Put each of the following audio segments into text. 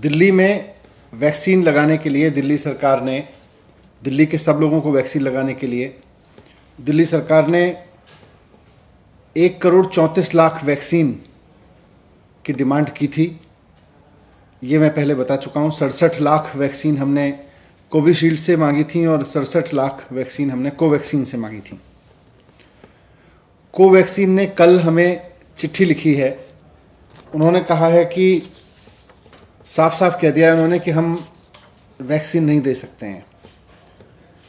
दिल्ली में वैक्सीन लगाने के लिए दिल्ली सरकार ने, दिल्ली के सब लोगों को वैक्सीन लगाने के लिए दिल्ली सरकार ने 1,34,00,000 वैक्सीन की डिमांड की थी। ये मैं पहले बता चुका हूँ। 67 लाख वैक्सीन हमने कोविशील्ड से मांगी थी और 67 लाख वैक्सीन हमने कोवैक्सीन से मांगी थी। कोवैक्सीन ने कल हमें चिट्ठी लिखी है। उन्होंने कहा है कि साफ साफ कह दिया है उन्होंने कि हम वैक्सीन नहीं दे सकते हैं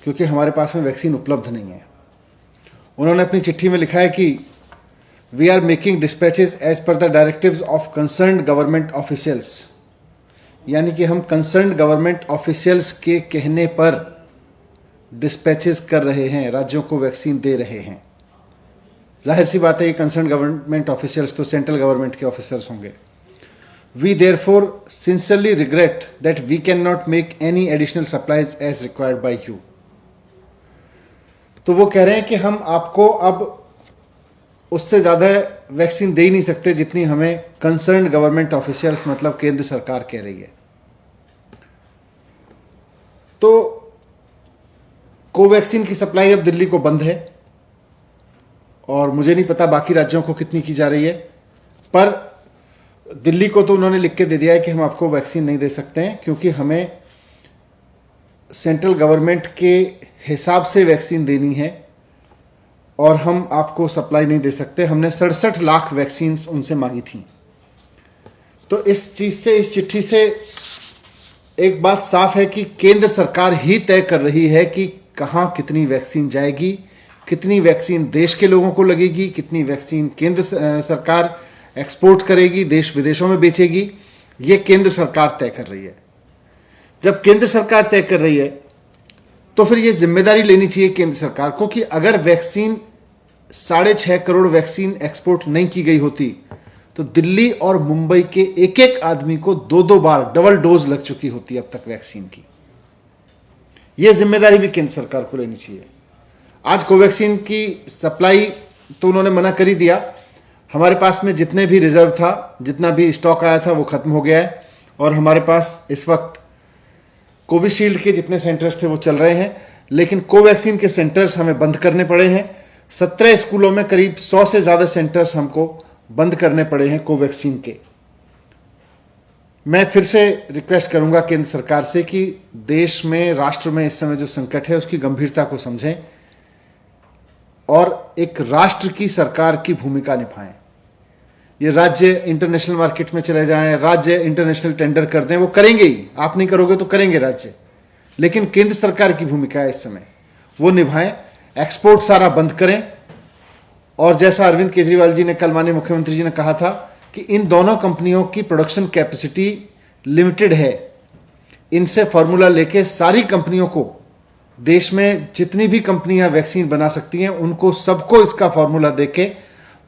क्योंकि हमारे पास में वैक्सीन उपलब्ध नहीं है। उन्होंने अपनी चिट्ठी में लिखा है कि we are making dispatches as per the directives of concerned government officials, यानी कि हम कंसर्न्ड गवर्नमेंट ऑफिशियल्स के कहने पर डिस्पैचेस कर रहे हैं, राज्यों को वैक्सीन दे रहे हैं। जाहिर सी बात है ये कंसर्न्ड गवर्नमेंट ऑफिशियल्स तो सेंट्रल गवर्नमेंट के ऑफिसर्स होंगे। We therefore sincerely regret that we cannot make any additional supplies as required by you. तो वो कह रहे हैं कि हम आपको अब उससे ज़्यादा वैक्सीन दे ही नहीं सकते जितनी हमें कंसर्न्ड गवर्नमेंट ऑफिशियल्स मतलब केंद्र सरकार कह रही है। तो कोवैक्सीन की सप्लाई अब दिल्ली को बंद है और मुझे नहीं पता बाकी राज्यों को कितनी की जा रही है, पर दिल्ली को तो उन्होंने लिख के दे दिया है कि हम आपको वैक्सीन नहीं दे सकते हैं क्योंकि हमें सेंट्रल गवर्नमेंट के हिसाब से वैक्सीन देनी है और हम आपको सप्लाई नहीं दे सकते। हमने 67 लाख वैक्सीन उनसे मांगी थी। तो इस चीज से, इस चिट्ठी से एक बात साफ है कि केंद्र सरकार ही तय कर रही है कि कहां कितनी वैक्सीन जाएगी, कितनी वैक्सीन देश के लोगों को लगेगी, कितनी वैक्सीन केंद्र सरकार एक्सपोर्ट करेगी, देश विदेशों में बेचेगी। ये केंद्र सरकार तय कर रही है। जब केंद्र सरकार तय कर रही है तो फिर ये जिम्मेदारी लेनी चाहिए केंद्र सरकार को कि अगर वैक्सीन 6.5 करोड़ वैक्सीन एक्सपोर्ट नहीं की गई होती तो दिल्ली और मुंबई के एक एक आदमी को 2-2 बार डबल डोज लग चुकी होती अब तक वैक्सीन की। यह जिम्मेदारी भी केंद्र सरकार को लेनी चाहिए। आज कोवैक्सीन की सप्लाई तो उन्होंने मना कर ही दिया। हमारे पास में जितने भी रिजर्व था, जितना भी स्टॉक आया था वो खत्म हो गया है और हमारे पास इस वक्त कोविशील्ड के जितने सेंटर्स थे वो चल रहे हैं, लेकिन कोवैक्सीन के सेंटर्स हमें बंद करने पड़े हैं। 17 स्कूलों में करीब 100 से ज़्यादा सेंटर्स हमको बंद करने पड़े हैं कोवैक्सीन के। मैं फिर से रिक्वेस्ट करूंगा केंद्र सरकार से कि देश में, राष्ट्र में इस समय जो संकट है उसकी गंभीरता को समझें और एक राष्ट्र की सरकार की भूमिका निभाएं। ये राज्य इंटरनेशनल मार्केट में चले जाएं, राज्य इंटरनेशनल टेंडर कर दें, वो करेंगे ही। आप नहीं करोगे तो करेंगे राज्य, लेकिन केंद्र सरकार की भूमिका है इस समय, वो निभाएं। एक्सपोर्ट सारा बंद करें और जैसा अरविंद केजरीवाल जी ने कल माननीय मुख्यमंत्री जी ने कहा था कि इन दोनों कंपनियों की प्रोडक्शन कैपेसिटी लिमिटेड है, इनसे फॉर्मूला लेके सारी कंपनियों को, देश में जितनी भी कंपनियां वैक्सीन बना सकती हैं उनको सबको इसका फॉर्मूला देके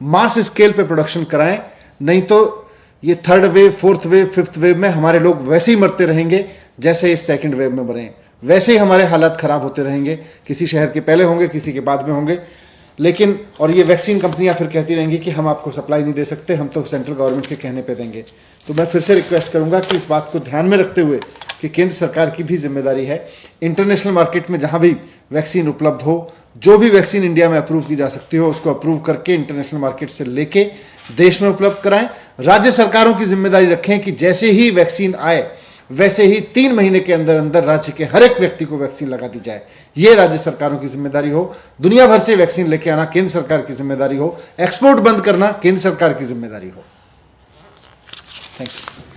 मास स्केल पे प्रोडक्शन कराएं। नहीं तो ये 3rd wave, 4th wave, 5th wave में हमारे लोग वैसे ही मरते रहेंगे जैसे इस 2nd वेव में मरे हैं। वैसे ही हमारे हालात खराब होते रहेंगे, किसी शहर के पहले होंगे, किसी के बाद में होंगे। लेकिन और ये वैक्सीन कंपनियां फिर कहती रहेंगी कि हम आपको सप्लाई नहीं दे सकते, हम तो सेंट्रल गवर्नमेंट के कहने पे देंगे। तो मैं फिर से रिक्वेस्ट करूंगा कि इस बात को ध्यान में रखते हुए कि केंद्र सरकार की भी जिम्मेदारी है, इंटरनेशनल मार्केट में जहां भी वैक्सीन उपलब्ध हो, जो भी वैक्सीन इंडिया में अप्रूव की जा सकती हो उसको अप्रूव करके इंटरनेशनल मार्केट से लेके देश में उपलब्ध कराएं। राज्य सरकारों की जिम्मेदारी रखें कि जैसे ही वैक्सीन आए वैसे ही 3 महीने के अंदर अंदर राज्य के हर एक व्यक्ति को वैक्सीन लगा दी जाए। यह राज्य सरकारों की जिम्मेदारी हो। दुनिया भर से वैक्सीन लेके आना केंद्र सरकार की जिम्मेदारी हो। एक्सपोर्ट बंद करना केंद्र सरकार की जिम्मेदारी हो। Thank you.